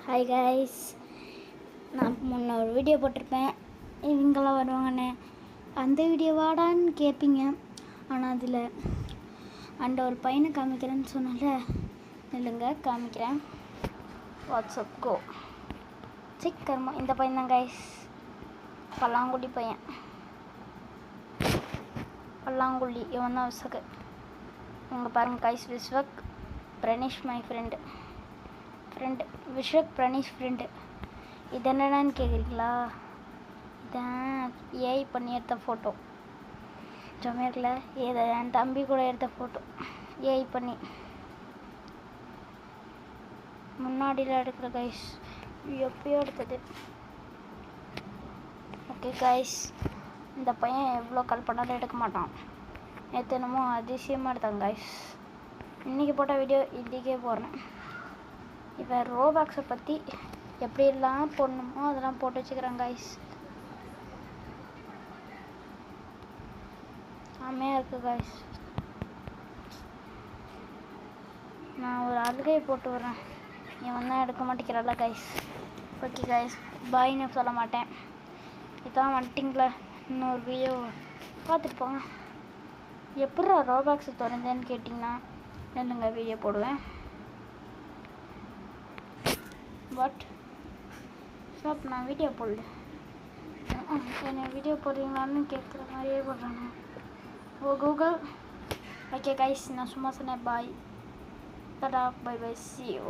Hi guys, நான் முன்ன ஒரு வீடியோ போட்டிருப்பேன். இவங்கெல்லாம் வருவாங்கண்ணே, அந்த வீடியோ வாடான்னு கேட்பீங்க. ஆனால் அதில் அந்த ஒரு பையனை காமிக்கிறேன்னு சொன்னால இல்லைங்க, காமிக்கிறேன். வாட்ஸ்அப் கோ சீக்கிரமா. இந்த பையன் தான் கைஸ், பல்லாங்குழி பையன். பல்லாங்குழி இவன் தான் விஸ்வக். இவங்க பாருங்கள் guys, Vishwak Pranesh my friend Vishwak Pranesh friend. இது என்னடான்னு கேட்குறீங்களா? இதான் ஏஐ பண்ணி எடுத்த ஃபோட்டோ. ஜொமேட்டில் ஏதோ என் தம்பி கூட எடுத்த ஃபோட்டோ ஏஐ பண்ணி முன்னாடியில் எடுக்கிற கைஸ், எப்பயோ எடுத்தது. ஓகே கைஸ், இந்த பையன் எவ்வளோ கால் பண்ணாலும் எடுக்க மாட்டான். நேற்று என்னமோ அதிசயமாக எடுத்தாங்க கைஸ். இன்றைக்கி போட்ட வீடியோ இன்றைக்கே போடுறேன். இப்போ ரோபாக்ஸை பற்றி எப்படிலாம் போடணுமோ அதெல்லாம் போட்டு வச்சுக்கிறேன் கைஸ். செம்மையாக இருக்குது கைஸ். நான் ஒரு அழுகையை போட்டு வரேன், இவன் தான் எடுக்க மாட்டேங்கிறால கைஸ். ஓகே கைஸ், பாய்னு சொல்ல மாட்டேன். இதான் வந்துட்டிங்களா, இன்னொரு வீடியோ பார்த்துட்டு போங்க. எப்படா ரோபாக்ஸை திறந்தேன்னு கேட்டிங்கன்னா இல்லைங்க, வீடியோ போடுவேன். பட் ஷாப் நான் வீடியோ போடல. என்னை வீடியோ போடுறீங்களான்னு கேட்குற மாதிரியே போடுறாங்க. ஓ கூகுள். ஓகே கைஸ், நான் சும்மா சொன்னேன். Bye, tata, bye bye, see you.